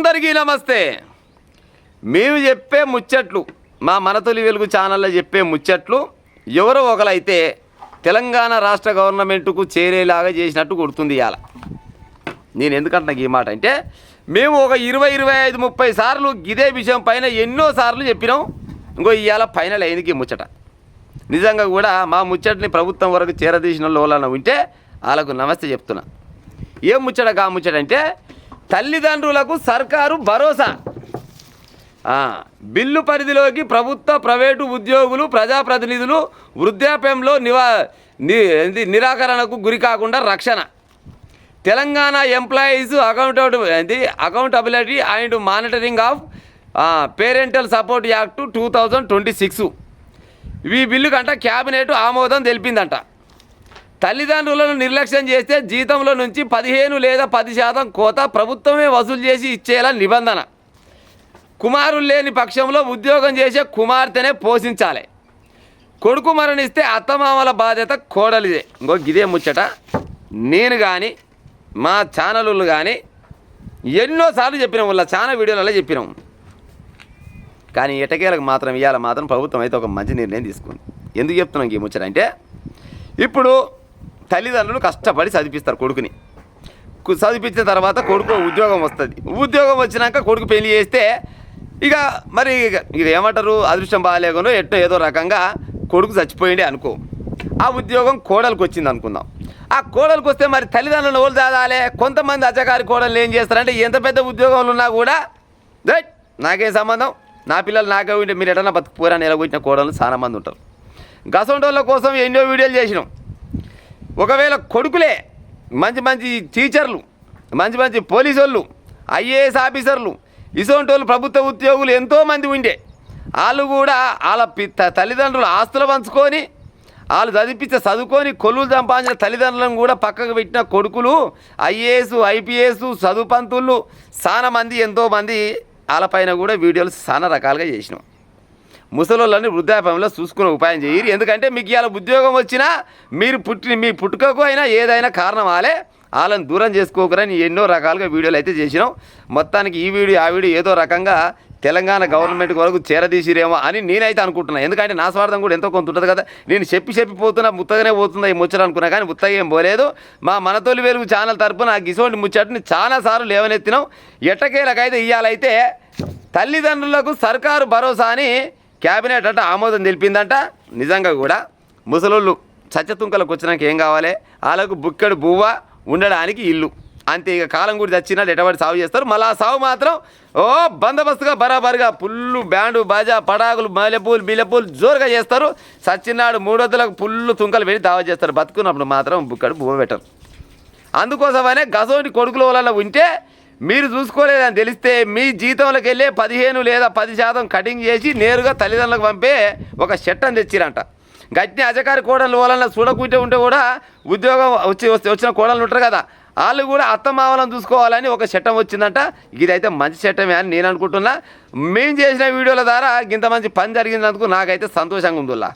అందరికీ నమస్తే. మేము చెప్పే ముచ్చట్లు మా మనతొలి వెలుగు ఛానల్లో చెప్పే ముచ్చట్లు ఎవరో ఒకరైతే తెలంగాణ రాష్ట్ర గవర్నమెంట్కు చేరేలాగా చేసినట్టు కొడుతుంది ఇవాళ. నేను ఎందుకంటున్నా ఈ మాట అంటే మేము ఒక 20-25-30 సార్లు ఇదే విషయం పైన ఎన్నో సార్లు చెప్పినాం. ఇంకో ఇవాళ ఫైనల్ అయింది ఈ ముచ్చట. నిజంగా కూడా మా ముచ్చట్ని ప్రభుత్వం వరకు చేరదీసిన వాళ్ళని ఉంటే వాళ్ళకు నమస్తే చెప్తున్నా. ఏం ముచ్చట కా ముచ్చట అంటే తల్లిదండ్రులకు సర్కారు భరోసా. బిల్లు పరిధిలోకి ప్రభుత్వ ప్రైవేటు ఉద్యోగులు ప్రజాప్రతినిధులు వృద్ధాప్యంలో నిరాకరణకు గురి కాకుండా రక్షణ. Telangana employees accountability and monitoring of parental support act 2026 ఈ బిల్లు కంట క్యాబినెట్ ఆమోదం తెలిపిందంట. తల్లిదండ్రులను నిర్లక్ష్యం చేస్తే జీతంలో నుంచి 15 లేదా 10% కోత ప్రభుత్వమే వసూలు చేసి ఇచ్చేలా నిబంధన. కుమారులు లేని పక్షంలో ఉద్యోగం చేసే కుమార్తెనే పోషించాలి. కొడుకు మరణిస్తే అత్తమామల బాధ్యత కోడలిదే. ఇంకో గిదే ముచ్చట నేను కానీ మా ఛానళ్ళు కానీ ఎన్నోసార్లు చెప్పినాం, వాళ్ళ చాలా వీడియోలలో చెప్పినాం. కానీ ఎటకేలకు మాత్రం ఇవాళ మాత్రం ప్రభుత్వం అయితే ఒక మంచి నిర్ణయం తీసుకుంది. ఎందుకు చెప్తున్నాం ఈ ముచ్చట అంటే ఇప్పుడు తల్లిదండ్రులు కష్టపడి చదివిస్తారు కొడుకుని. చదివించిన తర్వాత కొడుకు ఉద్యోగం వస్తుంది. ఉద్యోగం వచ్చినాక కొడుకు పెళ్లి చేస్తే ఇక మరి ఇది ఏమంటారు, అదృష్టం బాగాలేకుండా ఏదో రకంగా కొడుకు చచ్చిపోయింది అనుకో, ఆ ఉద్యోగం కోడలకు వచ్చింది అనుకుందాం. ఆ కోడలకు వస్తే మరి తల్లిదండ్రులు ఎవరు దాదాలే. కొంతమంది అచ్చగారి కోడలు ఏం చేస్తారంటే ఎంత పెద్ద ఉద్యోగాలు ఉన్నా కూడా నాకేం సంబంధం, నా పిల్లలు నాకే ఉంటే మీరు ఎటన్నా బతుకుపోరని ఎలాగొచ్చిన కోడలు చాలా మంది ఉంటారు. గసంటోళ్ళ కోసం ఎన్నో వీడియోలు చేసినాం. ఒకవేళ కొడుకులే మంచి మంచి టీచర్లు, మంచి మంచి పోలీసు వాళ్ళు, ఐఏఎస్ ఆఫీసర్లు, ఇసోంటి వాళ్ళు ప్రభుత్వ ఉద్యోగులు ఎంతోమంది ఉండే వాళ్ళు కూడా వాళ్ళ తల్లిదండ్రులు ఆస్తులు పంచుకొని వాళ్ళు చదువుకొని కొలువులు సంపాదించిన తల్లిదండ్రులను కూడా పక్కకు పెట్టిన కొడుకులు ఐఏఎస్ ఐపీఎస్ చదువు పంతులు చాలా మంది ఎంతోమంది వాళ్ళపైన కూడా వీడియోలు చాలా రకాలుగా చేసినాం. ముసలోళ్ళని వృద్ధాప్యంలో చూసుకునే ఉపాయం చేయరు. ఎందుకంటే మీకు ఇవాళ ఉద్యోగం వచ్చినా మీరు మీ పుట్టుకకు అయినా ఏదైనా కారణం వాళ్ళని దూరం చేసుకోకరని ఎన్నో రకాలుగా వీడియోలు అయితే చేసినాం. మొత్తానికి ఈ వీడియో ఆ వీడియో ఏదో రకంగా తెలంగాణ గవర్నమెంట్ వరకు చేరదీసిరేమో అని నేనైతే అనుకుంటున్నాను. ఎందుకంటే నా స్వార్థం కూడా ఎంతో కొంత ఉంటుంది కదా. నేను చెప్పిపోతున్నా ముత్తగానే పోతుందా ఈ ముచ్చట అనుకున్నా, కానీ ముత్తగా ఏం పోలేదు. మా మనతొలి వెలుగు ఛానల్ తరపున గిసోంటి ముచ్చటని చాలాసార్లు లేవనెత్తినాం. ఎట్టకేలకైతే ఇవాళైతే తల్లిదండ్రులకు సర్కారు భరోసా అని క్యాబినెట్ అంటే ఆమోదం తెలిపిందంట. నిజంగా కూడా ముసలోళ్ళు చచ్చతుంకలకు వచ్చినాక ఏం కావాలి, వాళ్ళకు బుక్కడు బువ్వ ఉండడానికి ఇల్లు అంతే. ఇక కాలం కూడా చచ్చినా ఎటబడి సాగు చేస్తారు. మళ్ళీ ఆ సాగు మాత్రం బందోబస్తుగా బరాబరుగా పుల్లు బ్యాండు బాజా పడాకులు మల్లెపూలు బిల్లెపూలు జోరుగా చేస్తారు. సచ్చినాడు 3 వద్దులకు పుల్లు తుంకలు పెట్టి దావా చేస్తారు. బతుకున్నప్పుడు మాత్రం బుక్కడు బువ్వ పెట్టరు. అందుకోసమనే గసోటి కొడుకుల వల్ల ఉంటే మీరు చూసుకోలేదని తెలిస్తే మీ జీతంలోకి వెళ్ళే 15 లేదా 10% కటింగ్ చేసి నేరుగా తల్లిదండ్రులకు పంపే ఒక చట్టం తెచ్చిరంట. గట్టి అజకారి కోడలు వాళ్ళని చూడకుంటే ఉంటే కూడా ఉద్యోగం వచ్చిన కోడలు ఉంటారు కదా, వాళ్ళు కూడా అత్తమామలను చూసుకోవాలని ఒక చట్టం వచ్చిందంట. ఇదైతే మంచి చట్టమే అని నేను అనుకుంటున్నా. మేము చేసిన వీడియోల ద్వారా ఇంత మంచి పని జరిగినందుకు నాకైతే సంతోషంగా ఉందిలా.